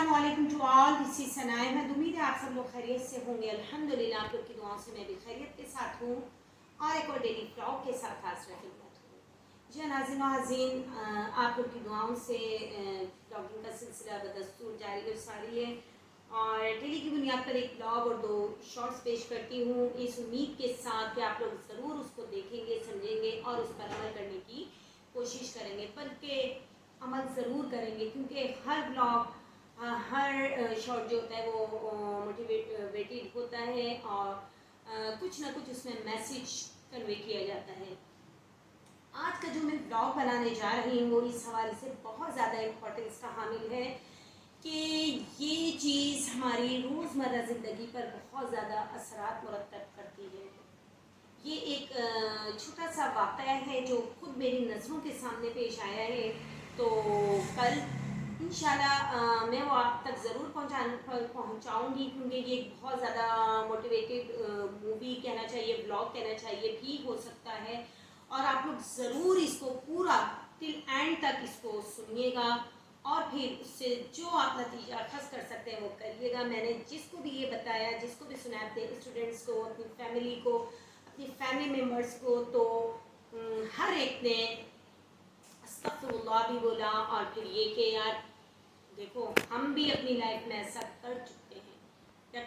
अस्सलामुअलैकुम to all, this is सना अहमद। उम्मीद है आप सब लोग खैरियत से होंगे। अल्हम्दुलिल्लाह आप लोग की दुआओं से मैं भी खैरियत के साथ हूँ और एक और डेली व्लॉग के साथ हाजिर हूँ। जी नाज़रीन व हाज़रीन, आप लोग की दुआओं से व्लॉगिंग का सिलसिला बदस्तूर जारी और सारी है और डेली की बुनियाद पर एक व्लॉग और 2 शॉर्ट्स पेश करती हूँ, इस उम्मीद के साथ कि आप लोग ज़रूर उसको देखेंगे, समझेंगे और उस पर अमल करने की कोशिश करेंगे, बल्कि अमल ज़रूर करेंगे, क्योंकि हर ब्लॉग हर शॉर्ट जो होता है वो मोटिवेटेड होता है और कुछ ना कुछ उसमें मैसेज कन्वे किया जाता है। आज का जो मैं ब्लॉग बनाने जा रही हूँ वो इस हवाले से बहुत ज़्यादा इम्पोर्टेंस का हामिल है कि ये चीज़ हमारी रोज़मर्रा ज़िंदगी पर बहुत ज़्यादा असरात मुरतब करती है। ये एक छोटा सा वाक़या है जो खुद मेरी नज़रों के सामने पेश आया है, तो कल इंशाल्लाह मैं वो आप तक ज़रूर पहुँचाऊँगी, क्योंकि ये एक बहुत ज़्यादा मोटिवेटेड मूवी कहना चाहिए, ब्लॉग कहना चाहिए भी हो सकता है और आप लोग ज़रूर इसको पूरा टिल एंड तक इसको सुनिएगा और फिर उससे जो आप नतीजा अखज़ कर सकते हैं वो करिएगा। मैंने जिसको भी ये बताया, जिसको भी सुना, अपने स्टूडेंट्स को, अपनी फैमिली को, अपनी फैमिली मेम्बर्स को, तो हर एक ने अस्तग़फिरुल्लाह भी बोला और फिर ये कि यार देखो हम भी अपनी लाइफ में ऐसा कर चुके हैं या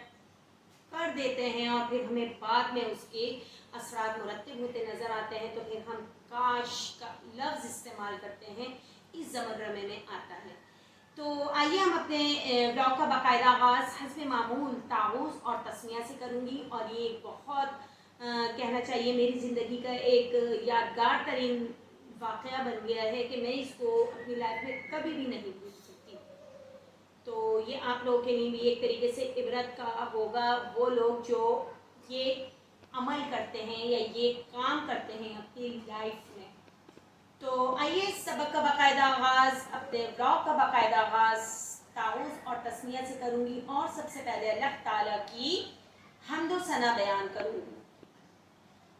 कर देते हैं और फिर हमें बाद में उसके असरात मुरतब होते नज़र आते हैं, तो फिर हम काश का लफ्ज़ इस्तेमाल करते हैं, इस ज़मरमे में आता है। तो आइए हम अपने ब्लॉग का बाकायदा आगाज़ हस्ब मामूल ताउज़ और तस्मिया से करूँगी और ये बहुत कहना चाहिए मेरी ज़िंदगी का एक यादगार तरीन वाक़या बन गया है कि मैं इसको अपनी लाइफ में कभी भी नहीं भूल सकती। तो ये आप लोगों के लिए भी एक तरीके से इबरत का होगा, वो लोग जो ये अमल करते हैं या ये काम करते हैं अपनी लाइफ में। तो आइए सबक का बाकायदा आगाज़, अपने ब्लॉग का बाकायदा आगाज़ ताउज़ और तस्मिया से करूँगी और सबसे पहले अल्लाह ताला की हम्द व सना बयान करूँगी।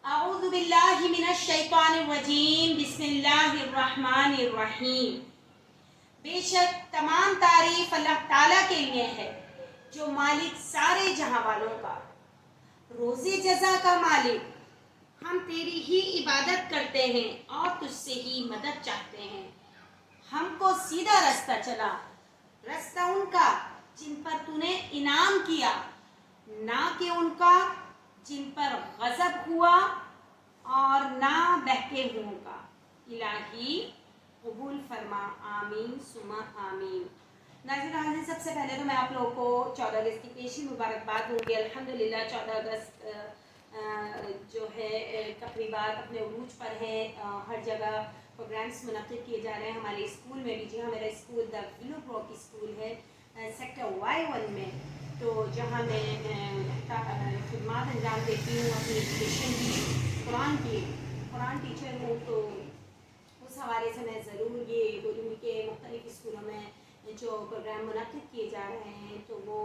अऊज़ु बिल्लाहि मिनश शैतानिर रजीम, बिस्मिल्लाहिर रहमानिर रहीम। बेशक तमाम तारीफ अल्लाह ताला के लिए है जो मालिक सारे जहां वालों का, रोज़े जज़ा का मालिक। हम तेरी ही इबादत करते हैं और तुझसे ही मदद चाहते हैं। हमको सीधा रास्ता चला, रास्ता उनका जिन पर तूने इनाम किया, ना कि उनका जिन पर गज़ब हुआ और ना बहके हुओं का। इलाही कबूल फरमा, आमीन सुमा आमीन। नाज़रीन सबसे पहले तो मैं आप लोगों को 14 अगस्त की पेशी मुबारकबाद दूँगी। अल्हम्दुलिल्लाह 14 अगस्त जो है तकरीबात अपने उरूज पर है। हर जगह प्रोग्राम्स मुनक़िद किए जा रहे हैं, हमारे स्कूल में भी। जी हाँ, मेरा school the willow Brock school है सेक्टर Y1 में, तो जहाँ मैं खिदमत अंजाम देती हूँ अपनी एजुकेशन की, कुरान टीचर हूँ। तो उस हवाले से मैं ज़रूर ये बोलूँगी कि मुख्तलिफ़ स्कूलों में जो प्रोग्राम मुनक़िद किए जा रहे हैं तो वो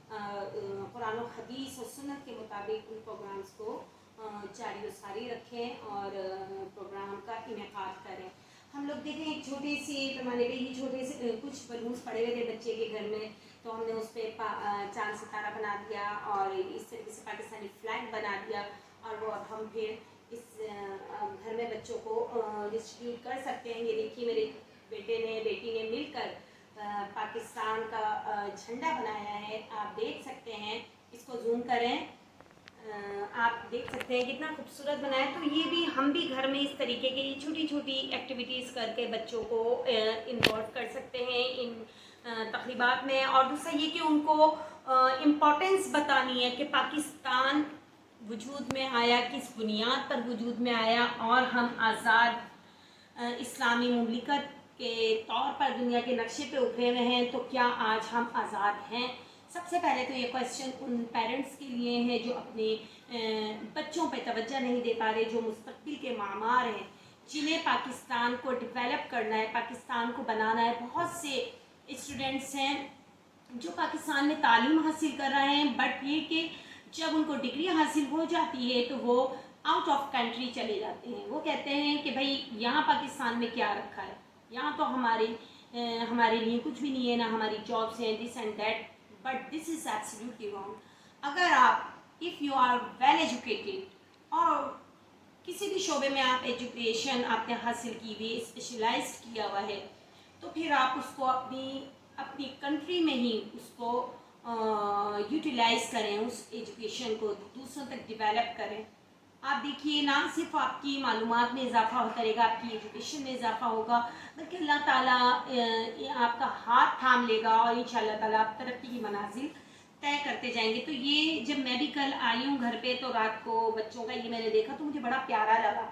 कुरान और हदीस और सुन्नत के मुताबिक उन प्रोग्राम्स को जारी व सारी रखें और प्रोग्राम का इनेकाद करें। हम लोग देखें एक छोटे से पैमाने पे ही छोटे से कुछ बलून्स पड़े हुए थे बच्चे के घर में, तो हमने उस पर चांद सितारा बना दिया और इस तरीके से पाकिस्तानी फ्लैग बना दिया और वो अब हम फिर इस घर में बच्चों को डिस्ट्रीब्यूट कर सकते हैं। ये देखिए मेरे बेटी ने मिलकर पाकिस्तान का झंडा बनाया है, आप देख सकते हैं। इसको जूम करें, आप देख सकते हैं कितना खूबसूरत बनाया है। तो ये भी हम भी घर में इस तरीके की छोटी छोटी एक्टिविटीज़ करके बच्चों को इन्वॉल्व कर सकते हैं इन तक़रीबात में। और दूसरा ये कि उनको इम्पोर्टेंस बतानी है कि पाकिस्तान वजूद में आया, किस बुनियाद पर वजूद में आया और हम आज़ाद इस्लामी मुमलिकत के तौर पर दुनिया के नक्शे पे उभरे हुए हैं। तो क्या आज हम आज़ाद हैं? सबसे पहले तो ये क्वेश्चन उन पेरेंट्स के लिए है जो अपने बच्चों पे तवज्जो नहीं दे पा रहे, जो मुस्तक़बिल के मामार हैं, जिन्हें पाकिस्तान को डेवलप करना है, पाकिस्तान को बनाना है। बहुत से स्टूडेंट्स हैं जो पाकिस्तान में तालीम हासिल कर रहे हैं, बट ये कि जब उनको डिग्री हासिल हो जाती है तो वो आउट ऑफ कंट्री चले जाते हैं। वो कहते हैं कि भाई यहाँ पाकिस्तान में क्या रखा है, यहाँ तो हमारी ہمارے لیے کچھ بھی نہیں ہے، نہ ہماری جابس ہیں، this and that. But this is absolutely wrong. اگر آپ if you are well educated اور کسی بھی شعبے میں آپ ایجوکیشن آپ نے حاصل کی ہوئی، اسپیشلائزڈ کیا ہوا ہے، تو پھر آپ اس کو اپنی کنٹری میں ہی اس کو یوٹیلائز کریں، اس ایجوکیشن کو دوسروں تک ڈیولپ کریں. آپ دیکھیے نہ صرف آپ کی معلومات میں اضافہ ہوتا رہے گا، آپ کی ایجوکیشن میں اضافہ ہوگا، بلکہ اللہ تعالیٰ آپ کا ہاتھ تھام لے گا اور انشاءاللہ تعالیٰ آپ ترقی کی منازل طے کرتے جائیں گے. تو یہ جب میں بھی کل آئی ہوں گھر پہ تو رات کو بچوں کا یہ میں نے دیکھا تو مجھے بڑا پیارا لگا.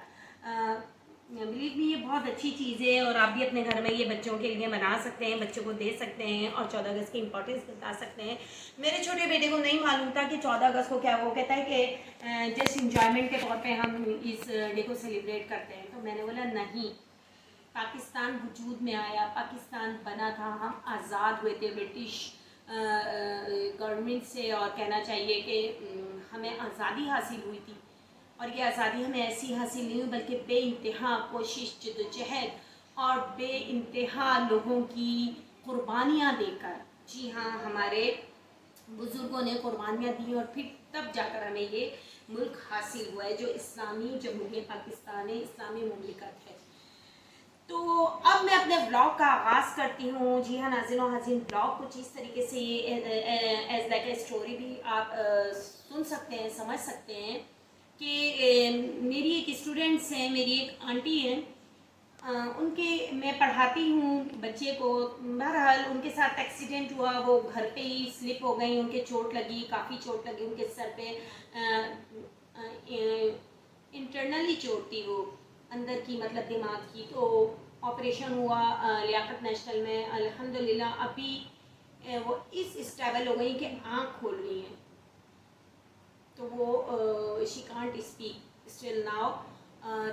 بلیو می یہ بہت اچھی چیز ہے، اور آپ بھی اپنے گھر میں یہ بچوں کے لیے بنا سکتے ہیں، بچوں کو دے سکتے ہیں اور 14 اگست کی امپورٹنس بتا سکتے ہیں. میرے چھوٹے بیٹے کو نہیں معلوم تھا کہ 14 اگست کو کیا، وہ کہتا ہے کہ جسٹ انجوائمنٹ کے طور پہ ہم اس ڈے کو سیلیبریٹ کرتے ہیں. تو میں نے بولا نہیں، پاکستان وجود میں آیا، پاکستان بنا تھا، ہم آزاد ہوئے تھے برٹش گورنمنٹ سے، اور کہنا چاہیے کہ ہمیں آزادی حاصل ہوئی تھی. اور یہ آزادی ہمیں ایسی حاصل نہیں ہوئی بلکہ بے انتہا کوشش، جدوجہد اور بے انتہا لوگوں کی قربانیاں دے کر. جی ہاں، ہمارے بزرگوں نے قربانیاں دی اور پھر تب جا کر ہمیں یہ ملک حاصل ہوا ہے جو اسلامی جمہوریہ پاکستان ہے، اسلامی مملکت ہے. تو اب میں اپنے بلاگ کا آغاز کرتی ہوں. جی ہاں ناظرین و حاضرین، بلاگ کچھ اس طریقے سے ایز لائک اے اسٹوری بھی آپ سن سکتے ہیں، سمجھ سکتے ہیں کہ میری ایک اسٹوڈنٹس ہیں، میری ایک آنٹی ہیں، ان کے میں پڑھاتی ہوں بچے کو. بہرحال ان کے ساتھ ایکسیڈنٹ ہوا، وہ گھر پہ ہی سلپ ہو گئی، ان کے چوٹ لگی، کافی چوٹ لگی ان کے سر پہ. انٹرنلی چوٹ تھی، وہ اندر کی مطلب دماغ کی. تو آپریشن ہوا لیاقت نیشنل میں، الحمدللہ ابھی وہ اس اسٹیبل ہو گئی کہ آنکھ کھول رہی ہیں. تو وہ she can't speak still now.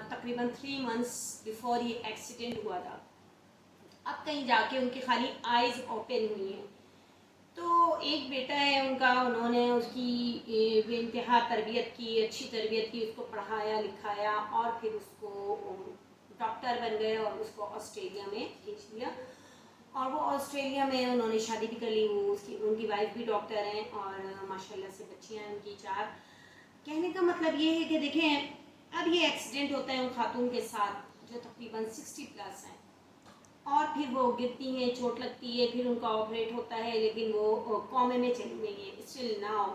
تقریباً 3 months بیفور یہ ایکسیڈنٹ ہوا تھا. اب کہیں جا کے ان کی خالی آئیز اوپن ہوئی ہیں. تو ایک بیٹا ہے ان کا، انہوں نے اس کی بے انتہا تربیت کی، اچھی تربیت کی، اس کو پڑھایا لکھایا اور پھر اس کو ڈاکٹر بن گئے اور اس کو آسٹریلیا میں بھیج دیا. اور وہ آسٹریلیا میں انہوں نے شادی بھی کر لی. وہ ان کی وائف بھی ڈاکٹر ہیں اور ماشاءاللہ سے بچیاں ہیں ان کی 4. کہنے کا مطلب یہ ہے کہ دیکھیں اب یہ ایکسیڈنٹ ہوتا ہے ان خاتون کے ساتھ جو تقریباً 60+ ہیں، اور پھر وہ گرتی ہیں، چوٹ لگتی ہے، پھر ان کا آپریٹ ہوتا ہے، لیکن وہ کومے میں چلی گئی ہے اسٹل ناؤ.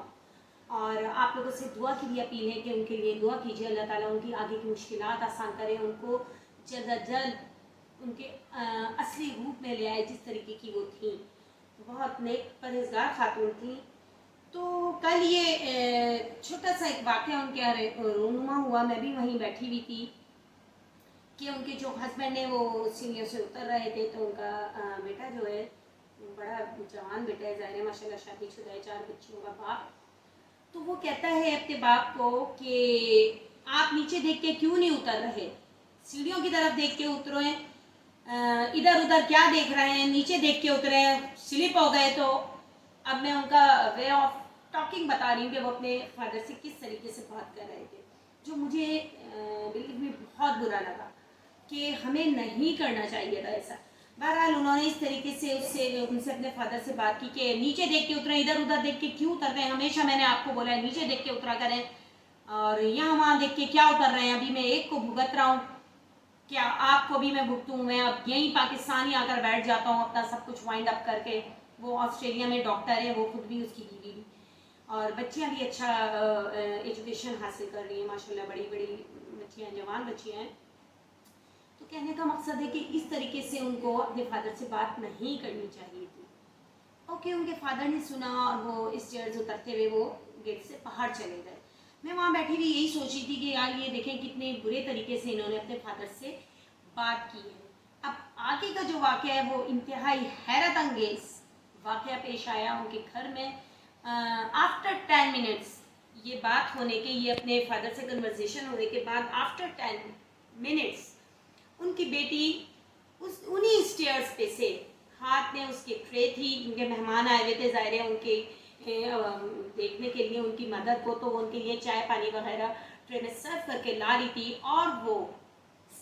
اور آپ لوگوں سے دعا کی بھی اپیل ہے کہ ان کے لیے دعا کیجیے، اللہ تعالیٰ ان کی آگے کی مشکلات آسان کرے، ان کو جلد از جلد ان کے اصلی روپ میں لے آئے جس طریقے کی وہ تھیں. بہت نیک پرہیزگار خاتون تھیں. تو کل یہ چھوٹا سا ایک واقعہ ان کے رونما ہوا، میں بھی وہیں بیٹھی ہوئی تھی کہ ان کے جو ہسبینڈ ہیں وہ سیڑھیوں سے اتر رہے تھے. تو ان کا بیٹا جو ہے بڑا جوان بیٹا ہے، ظاہر ہے ماشاءاللہ شادی شدہ ہے، 4 بچوں کا باپ. تو وہ کہتا ہے اپنے باپ کو کہ آپ نیچے دیکھ کے کیوں نہیں اتر رہے، سیڑھیوں کی طرف دیکھ کے اترو ہیں، ادھر ادھر کیا دیکھ رہے ہیں، نیچے دیکھ کے اترے ہیں، سلپ ہو گئے. تو اب میں ان کا وے آف ٹاکنگ بتا رہی ہوں کہ وہ اپنے فادر سے کس طریقے سے بات کر رہے تھے، جو مجھے بلیو میں بہت برا لگا کہ ہمیں نہیں کرنا چاہیے تھا ایسا. بہرحال انہوں نے اس طریقے سے ان سے اپنے فادر سے بات کی کہ نیچے دیکھ کے اتریں، ادھر ادھر دیکھ کے کیوں اتر رہے ہیں، ہمیشہ میں نے آپ کو بولا ہے نیچے دیکھ کے اترا کریں، اور یہاں وہاں دیکھ کے کیا اتر رہے ہیں، ابھی میں ایک کو بھگت رہا ہوں، کیا آپ کو بھی میں بھگتوں، میں اب یہیں پاکستان ہی آ کر بیٹھ جاتا ہوں اپنا سب کچھ وائنڈ اپ کر کے. وہ آسٹریلیا میں ڈاکٹر ہے، وہ خود بھی، اس کی بیوی بھی، اور بچیاں بھی اچھا ایجوکیشن حاصل کر رہی ہیں ماشاءاللہ، بڑی بڑی بچیاں، جوان بچیاں ہیں. تو کہنے کا مقصد ہے کہ اس طریقے سے ان کو اپنے فادر سے بات نہیں کرنی چاہیے تھی. اوکے، ان کے فادر نے سنا اور وہ اسٹیئرز اترتے ہوئے وہ گیٹ سے باہر چلے گئے. میں وہاں بیٹھی ہوئی یہی سوچ رہی تھی کہ یار یہ دیکھیں کتنے برے طریقے سے انہوں نے اپنے فادر سے بات کی ہے. اب آگے کا جو واقعہ ہے وہ انتہائی حیرت انگیز واقعہ پیش آیا ان کے گھر میں. آفٹر 10 minutes یہ بات ہونے کے، یہ اپنے فادر سے کنورزیشن ہونے کے بعد آفٹر 10 minutes ان کی بیٹی انہی اسٹیئرز پہ سے، ہاتھ میں اس کے ٹرے تھی، ان کے مہمان آئے ہوئے تھے، ظاہر ہے ان کے دیکھنے کے لیے، ان کی مدد کو، تو وہ ان کے لیے چائے پانی وغیرہ ٹرے میں سرو کر کے لا رہی تھی، اور وہ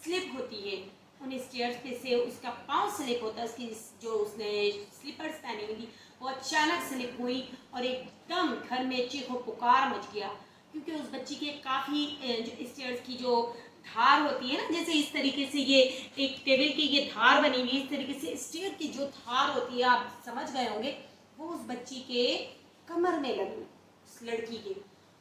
سلپ ہوتی ہے उन स्टेयर्स पे से उसका पाँव स्लिप होता है, उसकी जो उसने स्लीपर्स पहनी हुई थी वो अचानक स्लिप हुई और एकदम घर में चीखो पुकार मच गया, क्योंकि उस बच्ची के काफ़ी जो स्टेयर्स की जो धार होती है ना, जैसे इस तरीके से ये एक टेबल की ये धार बनी हुई, इस तरीके से स्टेयर की जो धार होती है आप समझ गए होंगे, वो उस बच्ची के कमर में लगी, उस लड़की के,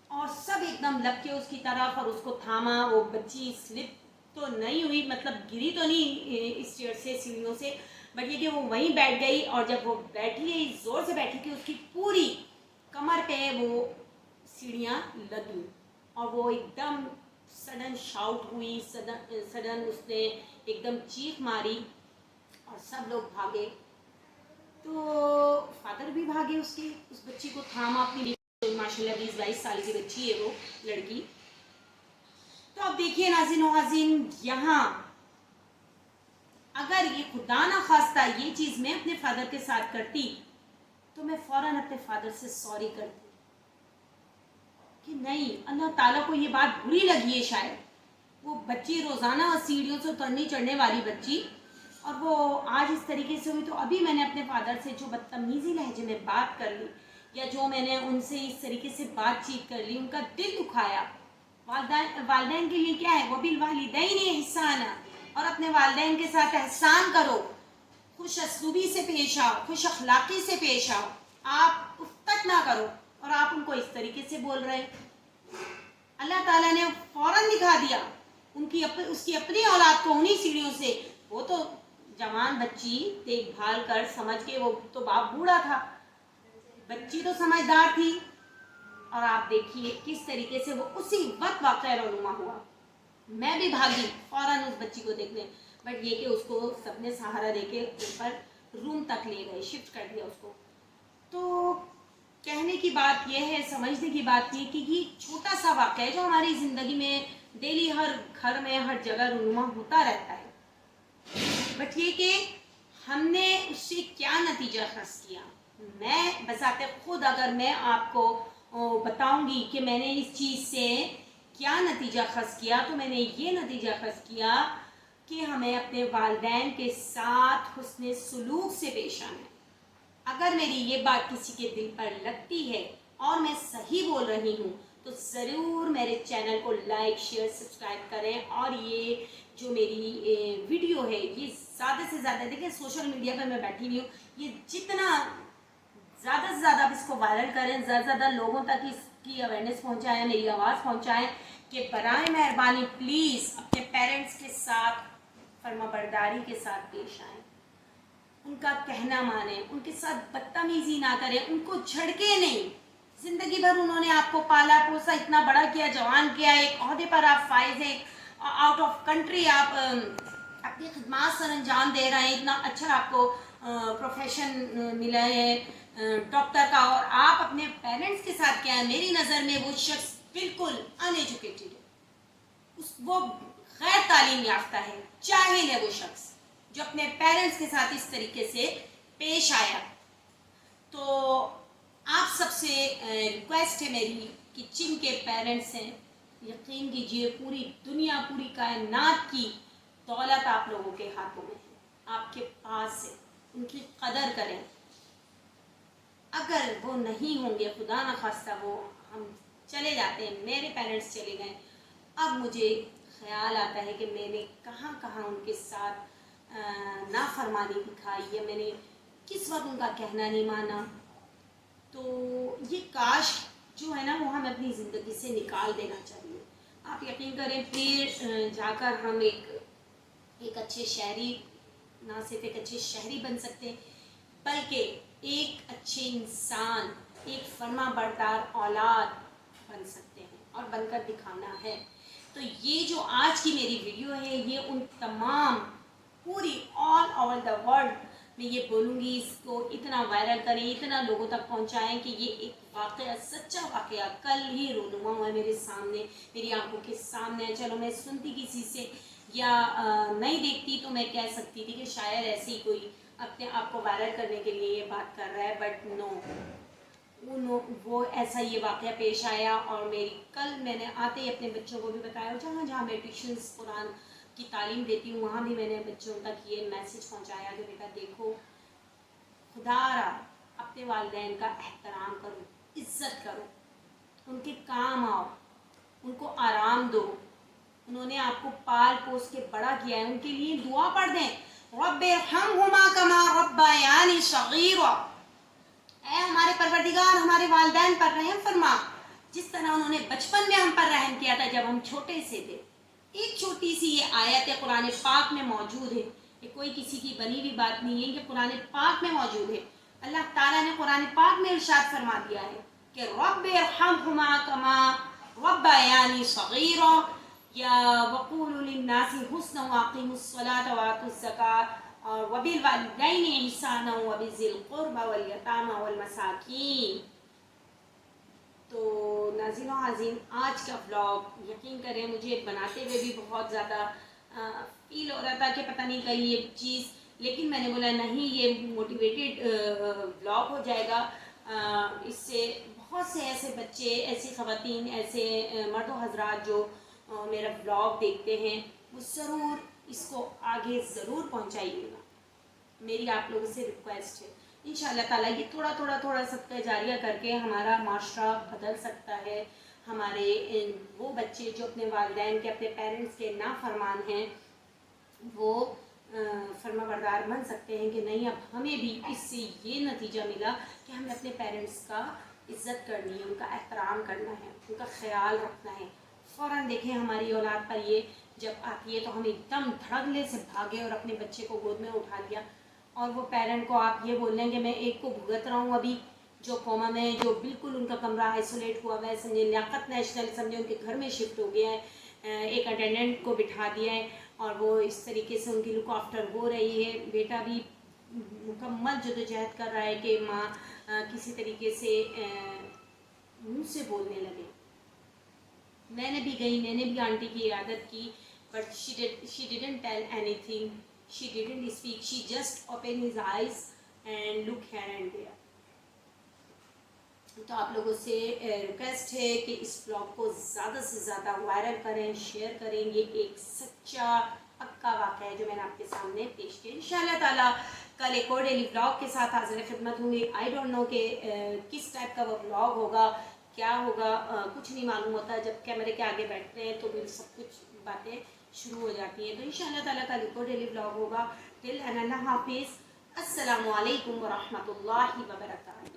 और सब एकदम लग के उसकी तरफ और उसको थामा। वो बच्ची स्लिप तो नहीं हुई, मतलब गिरी तो नहीं स्टेयर से, सीढ़ियों से, बट ये कि वो वहीं बैठ गई, और जब वो बैठी है जोर से बैठी कि उसकी पूरी कमर पे वो सीढ़ियाँ लगी, और वो एकदम सडन शाउट हुई, सडन उसने एकदम चीख मारी और सब लोग भागे। तो फादर भी भागे, उसके उस बच्ची को थामा अपनी, माशाल्लाह 20-22 साल की बच्ची है वो लड़की। तो अब देखिए नाज़रीन व नाज़रीन, यहाँ अगर ये खुदा ना खास्ता ये चीज़ मैं अपने फादर के साथ करती तो मैं फ़ौरन अपने फादर से सॉरी करती कि नहीं, अल्लाह ताला को ये बात बुरी लगी है शायद, वो बच्ची रोज़ाना सीढ़ियों से उतरनी चढ़ने वाली बच्ची, और वो आज इस तरीके से हुई। तो अभी मैंने अपने फादर से जो बदतमीज़ी लहजे में बात कर ली, या जो मैंने उनसे इस तरीके से बातचीत कर ली, उनका दिल दुखाया। वालिदैन के लिए क्या है, वो बिल वालिदैन एहसाना, और अपने वालिदैन के साथ एहसान करो, खुश असलूबी से पेश आओ, खुश अखलाक़ी से पेश आओ, आप उफ्तत ना करो। और आप उनको इस तरीके से बोल रहे हैं। अल्लाह ताला ने फौरन दिखा दिया उसकी अपनी औलाद को उन्हीं सीढ़ियों से। वो तो जवान बच्ची देखभाल कर समझ के, वो तो बाप बूढ़ा था, बच्ची तो समझदार थी, और आप देखिए किस तरीके से वो उसी वक्त वाक़या रूनुमा हुआ। मैं भी भागी फौरन उस बच्ची को देखने, बट ये कि उसको सबने सहारा देके ऊपर रूम तक ले गए, शिफ्ट कर दिया उसको। तो कहने की बात यह है, समझने की बात ये कि ये छोटा सा वाक़या है जो हमारी ज़िंदगी में डेली हर घर में हर जगह रूनुमा होता रहता है, बट ये कि हमने उससे क्या नतीजा खर्च किया। मैं बसाते खुद अगर मैं आपको बताऊंगी कि मैंने इस चीज़ से क्या नतीजा खर्च किया, तो मैंने ये नतीजा खर्च किया कि हमें अपने वालिदैन के साथ हुस्न सुलूक से पेश आना। अगर मेरी ये बात किसी के दिल पर लगती है और मैं सही बोल रही हूँ तो ज़रूर मेरे चैनल को लाइक शेयर सब्सक्राइब करें, और ये जो मेरी वीडियो है ये ज़्यादा से ज़्यादा, देखिए सोशल मीडिया पर मैं बैठी हुई हूँ, ये जितना ज़्यादा से ज़्यादा आप इसको वायरल करें, ज़्यादा से ज़्यादा लोगों तक इसकी अवेयरनेस पहुँचाएँ, मेरी आवाज़ पहुँचाएँ कि बराए मेहरबानी प्लीज़ अपने पेरेंट्स के साथ फर्माबरदारी के साथ पेश आएँ, उनका कहना माने, उनके साथ बदतमीजी ना करें, उनको झड़के नहीं। ज़िंदगी भर उन्होंने आपको पाला पोसा, इतना बड़ा किया, जवान किया, एक ओहदे पर आप फाइज हैं, आउट ऑफ कंट्री आप अपनी खिदमत सर अंजाम दे रहे हैं, इतना अच्छा आपको प्रोफेशन मिला है डॉक्टर का, और आप अपने पेरेंट्स के साथ क्या है, मेरी नज़र में वो शख्स बिल्कुल अनएजुकेटेड है, वो गैर तालीम याफ्ता है, जाहिल है वो शख्स जो अपने पेरेंट्स के साथ इस तरीके से पेश आया। तो आप सबसे रिक्वेस्ट है मेरी कि जिनके पेरेंट्स हैं, यकीन कीजिए पूरी दुनिया पूरी कायनात की दौलत आप लोगों के हाथों में है, आपके पास है, उनकी कदर करें। अगर वो नहीं होंगे, खुदा न खास्ता वो हम चले जाते हैं, मेरे पेरेंट्स चले गए, अब मुझे ख्याल आता है कि मैंने कहाँ कहाँ उनके साथ नाफरमानी दिखाई, या मैंने किस वक्त उनका कहना नहीं माना। तो ये काश जो है ना वो हमें अपनी ज़िंदगी से निकाल देना चाहिए। आप यकीन करें, फिर जाकर हम एक अच्छे शहरी, ना सिर्फ एक अच्छे शहरी बन सकते हैं बल्कि एक अच्छे इंसान, एक फर्मा बरदार औलाद बन सकते हैं, और बनकर दिखाना है। तो ये जो आज की मेरी वीडियो है, ये उन तमाम पूरी ऑल ओवर द वर्ल्ड मैं ये बोलूँगी, इसको इतना वायरल करें, इतना लोगों तक पहुँचाएं कि ये एक वाक़या, सच्चा वाक़या कल ही रूनुमा हुआ है मेरे सामने, मेरी आंखों के सामने। चलो मैं सुनती किसी से या नहीं देखती तो मैं कह सकती थी कि शायद ऐसे ही कोई अपने आप को वायरल करने के लिए ये बात कर रहा है, बट नो, वो ऐसा ये वाक़या पेश आया। और मेरी कल मैंने आते ही अपने बच्चों को भी बताया, जहाँ जहाँ मैं ट्यूशन्स कुरान کی تعلیم دیتی ہوں وہاں بھی میں نے بچوں تک یہ میسیج پہنچایا کہ بیٹا دیکھو خدا را اپنے والدین کا احترام کرو، عزت کرو، ان کے کام آؤ، ان کو آرام دو، انہوں نے آپ کو پال پوس کے بڑا کیا ہے، ان کے لیے دعا پڑھ دیں، رب ارحمہما کما ربیانی صغیرا، اے ہمارے پروردگار ہمارے والدین پر رحم فرما جس طرح انہوں نے بچپن میں ہم پر رحم کیا تھا جب ہم چھوٹے سے تھے۔ ایک چھوٹی سی یہ آیت قرآن پاک میں موجود ہے، یہ کوئی کسی کی بنی ہوئی بات نہیں ہے، یہ قرآن پاک میں موجود ہے۔ اللہ تعالیٰ نے قرآن پاک میں ارشاد فرما دیا ہے کہ رب ارحمہما کما ربیانی صغیرا یا وقولوا للناس حسنا واقیموا الصلاة وآتوا الزکاة وبالوالدین احسانا وبذی القربى والیتامى والمساکین۔ تو ناظرین و عزیز آج کا ولاگ یقین کریں مجھے بناتے ہوئے بھی بہت زیادہ فیل ہو رہا تھا کہ پتہ نہیں کہیں یہ چیز، لیکن میں نے بولا نہیں یہ موٹیویٹیڈ ولاگ ہو جائے گا، اس سے بہت سے ایسے بچے، ایسی خواتین، ایسے مرد و حضرات جو میرا ولاگ دیکھتے ہیں وہ ضرور اس کو آگے ضرور پہنچائیے گا، میری آپ لوگوں سے ریکویسٹ ہے۔ انشاءاللہ تعالیٰ یہ تھوڑا صدقہ جاریہ کر کے ہمارا معاشرہ بدل سکتا ہے، ہمارے وہ بچے جو اپنے والدین کے، اپنے پیرنٹس کے نافرمان ہیں وہ فرما بردار بن سکتے ہیں کہ نہیں اب ہمیں بھی اس سے یہ نتیجہ ملا کہ ہمیں اپنے پیرنٹس کا عزت کرنی ہے، ان کا احترام کرنا ہے، ان کا خیال رکھنا ہے۔ فوراً دیکھیں ہماری اولاد پر یہ جب آتی ہے تو ہم ایک دم دھڑلے سے بھاگے اور اپنے بچے کو گود میں اٹھا لیا، اور وہ پیرنٹ کو آپ یہ بول لیں کہ میں ایک کو بھگت رہا ہوں ابھی جو قوما میں جو بالکل ان کا کمرہ آئسولیٹ ہوا ہوا ہے، سمجھے لیاقت نیشنل سمجھے ان کے گھر میں شفٹ ہو گیا ہے، ایک اٹینڈنٹ کو بٹھا دیا ہے اور وہ اس طریقے سے ان کی لک آفٹر ہو رہی ہے، بیٹا بھی مکمل جدوجہد کر رہا ہے کہ ماں کسی طریقے سے منہ سے بولنے لگے۔ میں نے بھی گئی، میں نے بھی آنٹی کی عیادت کی، but she didn't tell anything, she didn't speak, she just opened his eyes and look here and there۔ تو آپ لوگوں سے ریکویسٹ ہے کہ اس بلاگ کو زیادہ سے زیادہ وائرل کریں، شیئر کریں، یہ ایک سچا پکا واقعہ ہے جو میں نے آپ کے سامنے پیش کیا۔ انشاءاللہ تعالیٰ کل ایک اور ڈیلی بلاگ کے ساتھ حاضر خدمت ہوں گی۔ آئی ڈونٹ نو کہ کس ٹائپ کا وہ بلاگ ہوگا، کیا ہوگا، کچھ نہیں معلوم ہوتا، جب کیمرے کے آگے بیٹھتے ہیں تو پھر سب کچھ باتیں شروع ہو جاتی ہیں۔ تو انشاءاللہ تعالیٰ کل ایک اور ڈیلی بلاگ ہوگا۔ ٹل اللہ حافظ، السلام علیکم ورحمۃ اللہ وبرکاتہ۔